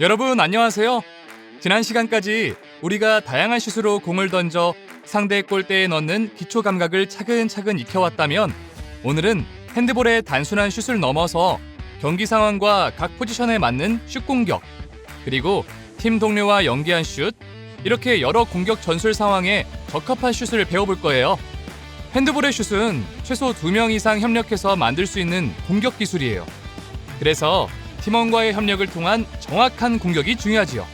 여러분 안녕하세요. 지난 시간까지 우리가 다양한 슛으로 공을 던져 상대 골대에 넣는 기초 감각을 차근차근 익혀왔다면 오늘은 핸드볼의 단순한 슛을 넘어서 경기 상황과 각 포지션에 맞는 슛 공격, 그리고 팀 동료와 연계한 슛, 이렇게 여러 공격 전술 상황에 적합한 슛을 배워볼 거예요. 핸드볼의 슛은 최소 2명 이상 협력해서 만들 수 있는 공격 기술이에요. 그래서 팀원과의 협력을 통한 정확한 공격이 중요하지요.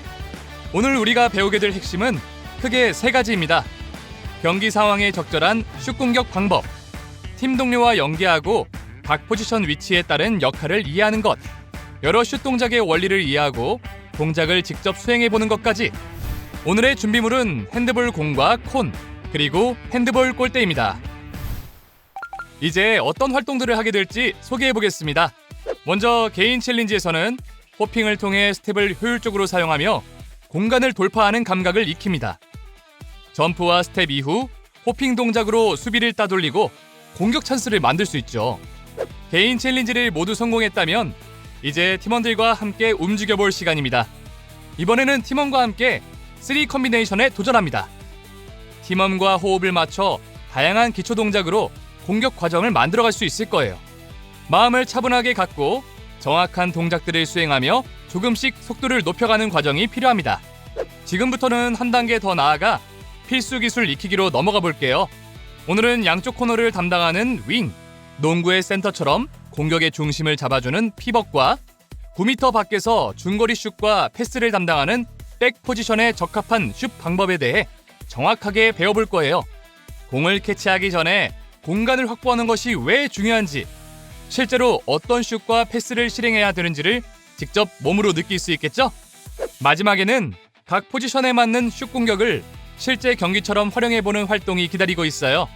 오늘 우리가 배우게 될 핵심은 크게 3가지입니다. 경기 상황에 적절한 슛 공격 방법, 팀 동료와 연계하고 각 포지션 위치에 따른 역할을 이해하는 것, 여러 슛 동작의 원리를 이해하고 동작을 직접 수행해보는 것까지. 오늘의 준비물은 핸드볼 공과 콘, 그리고 핸드볼 골대입니다. 이제 어떤 활동들을 하게 될지 소개해보겠습니다. 먼저 개인 챌린지에서는 호핑을 통해 스텝을 효율적으로 사용하며 공간을 돌파하는 감각을 익힙니다. 점프와 스텝 이후 호핑 동작으로 수비를 따돌리고 공격 찬스를 만들 수 있죠. 개인 챌린지를 모두 성공했다면 이제 팀원들과 함께 움직여볼 시간입니다. 이번에는 팀원과 함께 3 컴비네이션에 도전합니다. 팀원과 호흡을 맞춰 다양한 기초 동작으로 공격 과정을 만들어갈 수 있을 거예요. 마음을 차분하게 갖고 정확한 동작들을 수행하며 조금씩 속도를 높여가는 과정이 필요합니다. 지금부터는 한 단계 더 나아가 필수 기술 익히기로 넘어가 볼게요. 오늘은 양쪽 코너를 담당하는 윙, 농구의 센터처럼 공격의 중심을 잡아주는 피벗과 9m 밖에서 중거리 슛과 패스를 담당하는 백 포지션에 적합한 슛 방법에 대해 정확하게 배워볼 거예요. 공을 캐치하기 전에 공간을 확보하는 것이 왜 중요한지, 실제로 어떤 슛과 패스를 실행해야 되는지를 직접 몸으로 느낄 수 있겠죠? 마지막에는 각 포지션에 맞는 슛 공격을 실제 경기처럼 활용해보는 활동이 기다리고 있어요.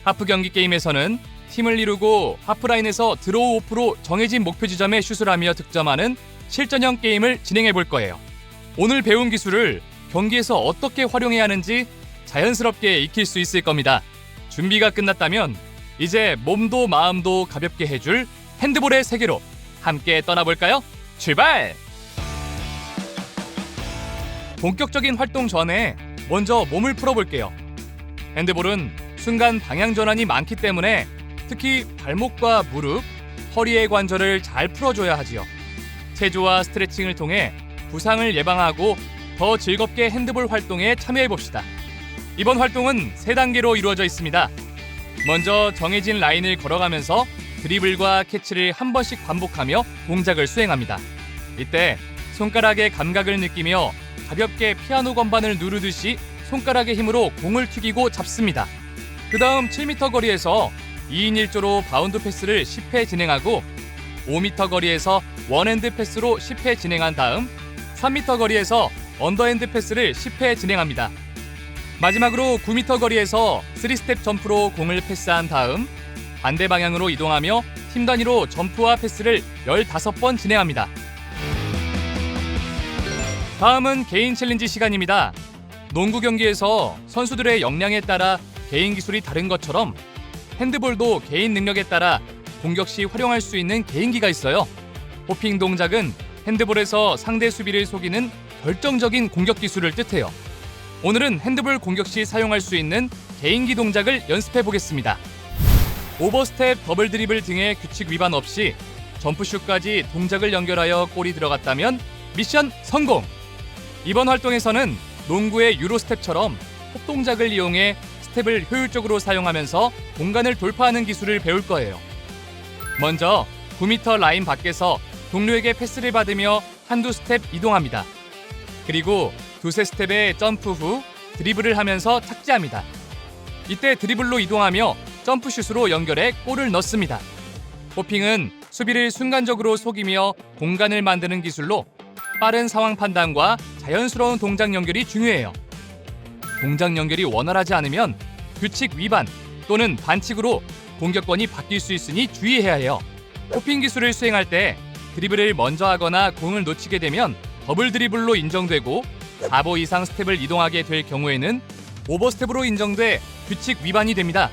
하프 경기 게임에서는 팀을 이루고 하프라인에서 드로우 오프로 정해진 목표 지점에 슛을 하며 득점하는 실전형 게임을 진행해볼 거예요. 오늘 배운 기술을 경기에서 어떻게 활용해야 하는지 자연스럽게 익힐 수 있을 겁니다. 준비가 끝났다면 이제 몸도 마음도 가볍게 해줄 핸드볼의 세계로 함께 떠나볼까요? 출발! 본격적인 활동 전에 먼저 몸을 풀어볼게요. 핸드볼은 순간 방향 전환이 많기 때문에 특히 발목과 무릎, 허리의 관절을 잘 풀어줘야 하지요. 체조와 스트레칭을 통해 부상을 예방하고 더 즐겁게 핸드볼 활동에 참여해봅시다. 이번 활동은 3단계로 이루어져 있습니다. 먼저 정해진 라인을 걸어가면서 드리블과 캐치를 한 번씩 반복하며 동작을 수행합니다. 이때 손가락의 감각을 느끼며 가볍게 피아노 건반을 누르듯이 손가락의 힘으로 공을 튀기고 잡습니다. 그 다음 7m 거리에서 2인 1조로 바운드 패스를 10회 진행하고 5m 거리에서 원핸드 패스로 10회 진행한 다음 3m 거리에서 언더핸드 패스를 10회 진행합니다. 마지막으로 9m 거리에서 3스텝 점프로 공을 패스한 다음 반대 방향으로 이동하며 팀 단위로 점프와 패스를 15번 진행합니다. 다음은 개인 챌린지 시간입니다. 농구 경기에서 선수들의 역량에 따라 개인 기술이 다른 것처럼 핸드볼도 개인 능력에 따라 공격 시 활용할 수 있는 개인기가 있어요. 호핑 동작은 핸드볼에서 상대 수비를 속이는 결정적인 공격 기술을 뜻해요. 오늘은 핸드볼 공격 시 사용할 수 있는 개인기 동작을 연습해 보겠습니다. 오버스텝, 더블 드리블 등의 규칙 위반 없이 점프슛까지 동작을 연결하여 골이 들어갔다면 미션 성공! 이번 활동에서는 농구의 유로스텝처럼 홉 동작을 이용해 스텝을 효율적으로 사용하면서 공간을 돌파하는 기술을 배울 거예요. 먼저 9m 라인 밖에서 동료에게 패스를 받으며 한두 스텝 이동합니다. 그리고 두세 스텝의 점프 후 드리블을 하면서 착지합니다. 이때 드리블로 이동하며 점프슛으로 연결해 골을 넣습니다. 호핑은 수비를 순간적으로 속이며 공간을 만드는 기술로 빠른 상황 판단과 자연스러운 동작 연결이 중요해요. 동작 연결이 원활하지 않으면 규칙 위반 또는 반칙으로 공격권이 바뀔 수 있으니 주의해야 해요. 호핑 기술을 수행할 때 드리블을 먼저 하거나 공을 놓치게 되면 더블 드리블로 인정되고 4보 이상 스텝을 이동하게 될 경우에는 오버스텝으로 인정돼 규칙 위반이 됩니다.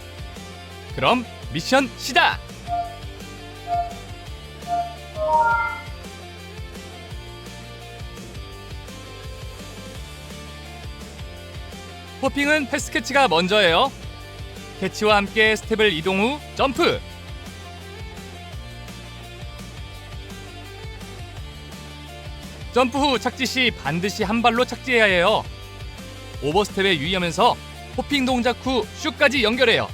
그럼 미션 시작! 호핑은 패스 캐치가 먼저예요. 캐치와 함께 스텝을 이동 후 점프. 점프 후 착지 시 반드시 한 발로 착지해야 해요. 오버스텝에 유의하면서 호핑 동작 후 슛까지 연결해요.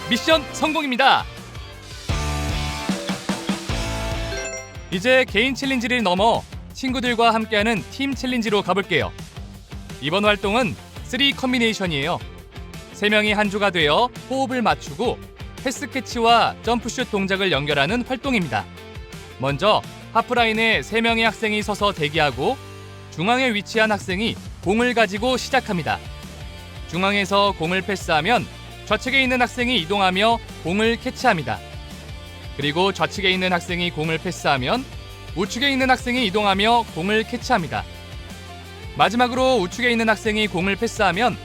미션 성공입니다. 이제 개인 챌린지를 넘어 친구들과 함께하는 팀 챌린지로 가볼게요. 이번 활동은 3 컴비네이션이에요. 3명이 한 조가 되어 호흡을 맞추고 패스 캐치와 점프슛 동작을 연결하는 활동입니다. 먼저 하프라인에 3명의 학생이 서서 대기하고 중앙에 위치한 학생이 공을 가지고 시작합니다. 중앙에서 공을 패스하면 좌측에 있는 학생이 이동하며 공을 캐치합니다. 그리고 좌측에 있는 학생이 공을 패스하면 우측에 있는 학생이 이동하며 공을 캐치합니다. 마지막으로 우측에 있는 학생이 공을 패스하면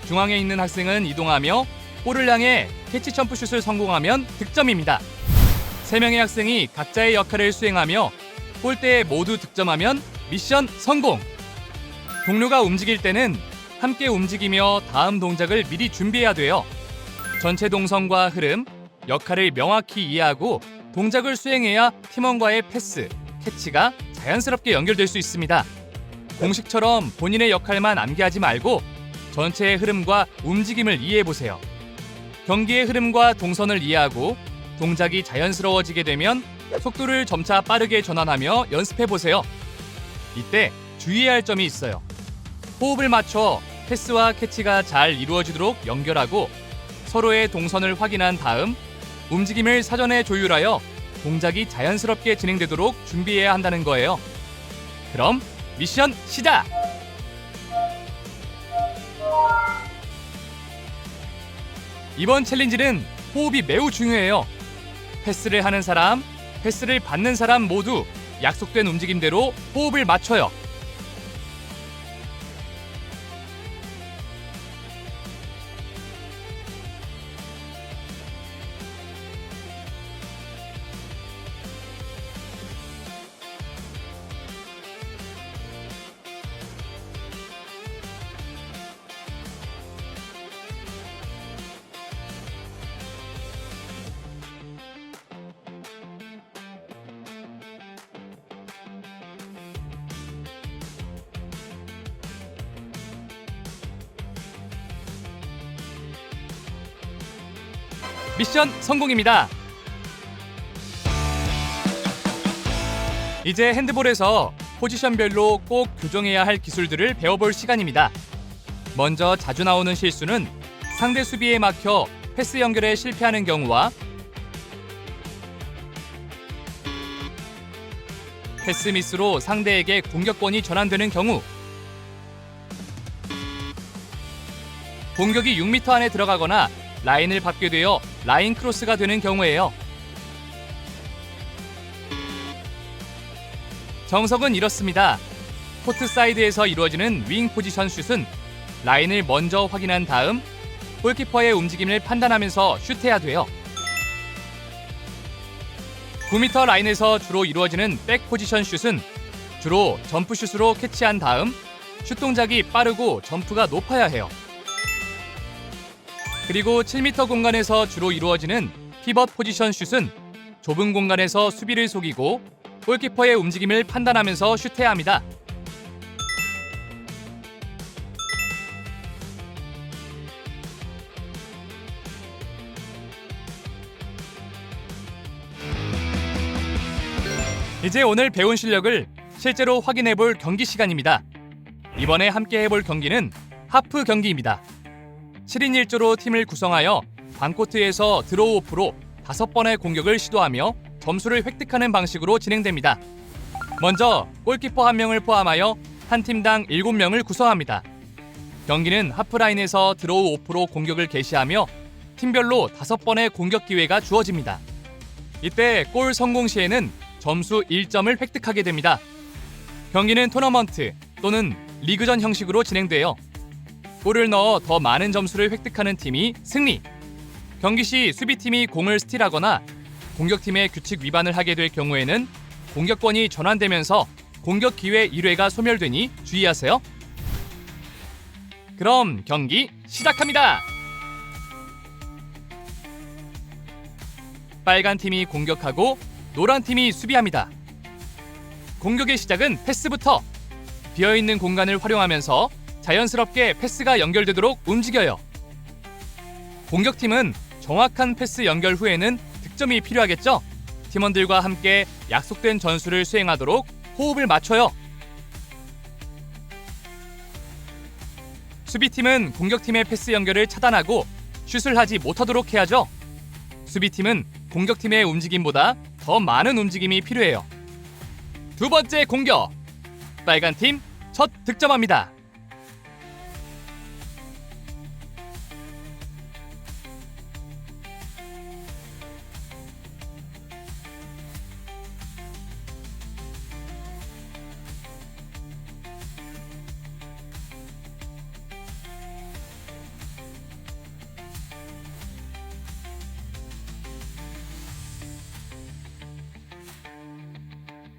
중앙에 있는 학생은 이동하며 볼을 향해 캐치 점프슛을 성공하면 득점입니다. 3명의 학생이 각자의 역할을 수행하며 골대에 모두 득점하면 미션 성공! 동료가 움직일 때는 함께 움직이며 다음 동작을 미리 준비해야 돼요. 전체 동선과 흐름, 역할을 명확히 이해하고 동작을 수행해야 팀원과의 패스, 캐치가 자연스럽게 연결될 수 있습니다. 공식처럼 본인의 역할만 암기하지 말고 전체의 흐름과 움직임을 이해해보세요. 경기의 흐름과 동선을 이해하고 동작이 자연스러워지게 되면 속도를 점차 빠르게 전환하며 연습해보세요. 이때 주의해야 할 점이 있어요. 호흡을 맞춰 패스와 캐치가 잘 이루어지도록 연결하고 서로의 동선을 확인한 다음 움직임을 사전에 조율하여 동작이 자연스럽게 진행되도록 준비해야 한다는 거예요. 그럼 미션 시작! 이번 챌린지는 호흡이 매우 중요해요. 패스를 하는 사람, 패스를 받는 사람 모두 약속된 움직임대로 호흡을 맞춰요. 미션 성공입니다. 이제 핸드볼에서 포지션별로 꼭 교정해야 할 기술들을 배워볼 시간입니다. 먼저 자주 나오는 실수는 상대 수비에 막혀 패스 연결에 실패하는 경우와 패스 미스로 상대에게 공격권이 전환되는 경우, 공격이 6m 안에 들어가거나 라인을 밟게 되어 라인 크로스가 되는 경우예요. 정석은 이렇습니다. 코트 사이드에서 이루어지는 윙 포지션 슛은 라인을 먼저 확인한 다음 골키퍼의 움직임을 판단하면서 슛해야 돼요. 9m 라인에서 주로 이루어지는 백 포지션 슛은 주로 점프슛으로 캐치한 다음 슛 동작이 빠르고 점프가 높아야 해요. 그리고 7m 공간에서 주로 이루어지는 피벗 포지션 슛은 좁은 공간에서 수비를 속이고 골키퍼의 움직임을 판단하면서 슛해야 합니다. 이제 오늘 배운 실력을 실제로 확인해볼 경기 시간입니다. 이번에 함께 해볼 경기는 하프 경기입니다. 7인 1조로 팀을 구성하여 반코트에서 드로우 오프로 5번의 공격을 시도하며 점수를 획득하는 방식으로 진행됩니다. 먼저 골키퍼 1명을 포함하여 한 팀당 7명을 구성합니다. 경기는 하프라인에서 드로우 오프로 공격을 개시하며 팀별로 5번의 공격 기회가 주어집니다. 이때 골 성공 시에는 점수 1점을 획득하게 됩니다. 경기는 토너먼트 또는 리그전 형식으로 진행돼요. 골을 넣어 더 많은 점수를 획득하는 팀이 승리! 경기 시 수비팀이 공을 스틸하거나 공격팀의 규칙 위반을 하게 될 경우에는 공격권이 전환되면서 공격 기회 1회가 소멸되니 주의하세요. 그럼 경기 시작합니다. 빨간 팀이 공격하고 노란 팀이 수비합니다. 공격의 시작은 패스부터. 비어있는 공간을 활용하면서 자연스럽게 패스가 연결되도록 움직여요. 공격팀은 정확한 패스 연결 후에는 득점이 필요하겠죠? 팀원들과 함께 약속된 전술을 수행하도록 호흡을 맞춰요. 수비팀은 공격팀의 패스 연결을 차단하고 슛을 하지 못하도록 해야죠. 수비팀은 공격팀의 움직임보다 더 많은 움직임이 필요해요. 두 번째 공격. 빨간 팀 첫 득점합니다.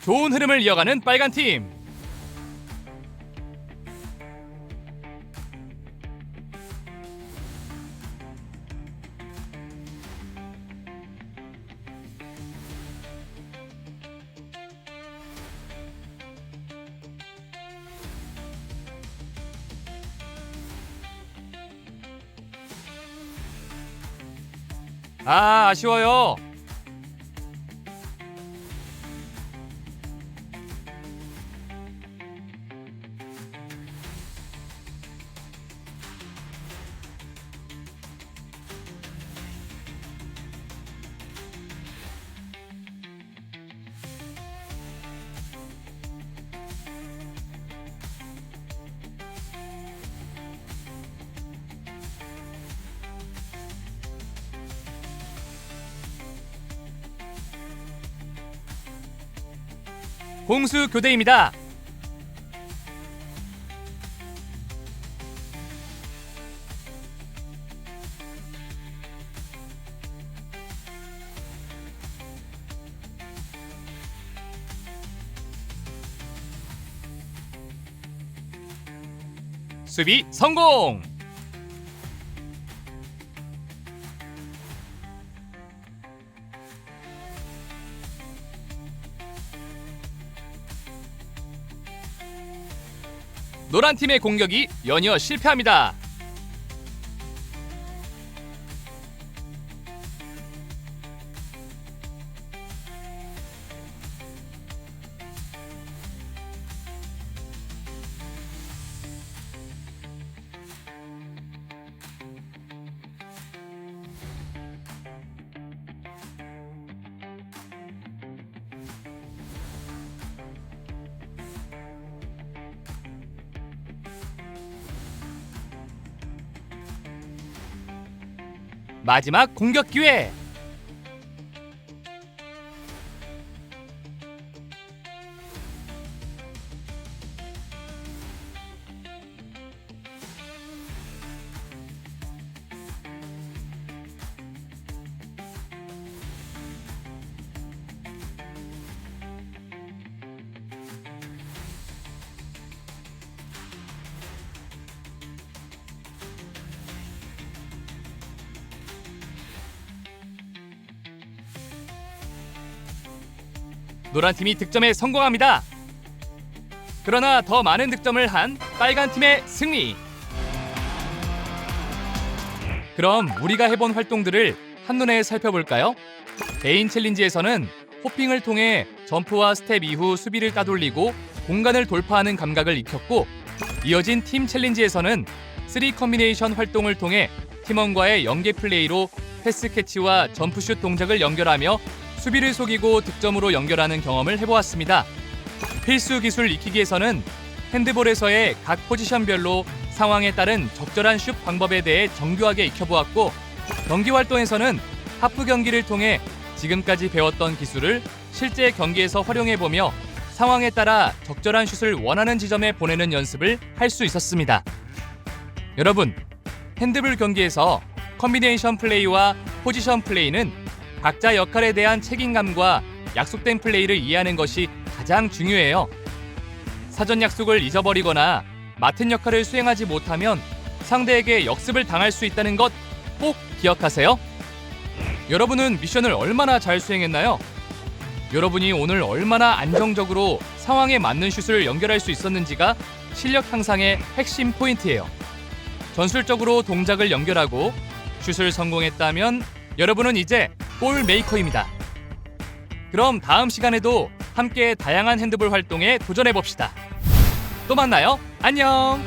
좋은 흐름을 이어가는 빨간 팀. 아쉬워요. 공수 교대입니다. 수비 성공! 노란 팀의 공격이 연이어 실패합니다. 마지막 공격 기회. 노란 팀이 득점에 성공합니다. 그러나 더 많은 득점을 한 빨간 팀의 승리. 그럼 우리가 해본 활동들을 한눈에 살펴볼까요? 개인 챌린지에서는 호핑을 통해 점프와 스텝 이후 수비를 따돌리고 공간을 돌파하는 감각을 익혔고, 이어진 팀 챌린지에서는 3 컴비네이션 활동을 통해 팀원과의 연계 플레이로 패스 캐치와 점프슛 동작을 연결하며 수비를 속이고 득점으로 연결하는 경험을 해보았습니다. 필수 기술 익히기에서는 핸드볼에서의 각 포지션별로 상황에 따른 적절한 슛 방법에 대해 정교하게 익혀보았고, 경기 활동에서는 하프 경기를 통해 지금까지 배웠던 기술을 실제 경기에서 활용해보며 상황에 따라 적절한 슛을 원하는 지점에 보내는 연습을 할 수 있었습니다. 여러분, 핸드볼 경기에서 컴비네이션 플레이와 포지션 플레이는 각자 역할에 대한 책임감과 약속된 플레이를 이해하는 것이 가장 중요해요. 사전 약속을 잊어버리거나 맡은 역할을 수행하지 못하면 상대에게 역습을 당할 수 있다는 것 꼭 기억하세요. 여러분은 미션을 얼마나 잘 수행했나요? 여러분이 오늘 얼마나 안정적으로 상황에 맞는 슛을 연결할 수 있었는지가 실력 향상의 핵심 포인트예요. 전술적으로 동작을 연결하고 슛을 성공했다면 여러분은 이제 골 메이커입니다. 그럼 다음 시간에도 함께 다양한 핸드볼 활동에 도전해봅시다. 또 만나요. 안녕!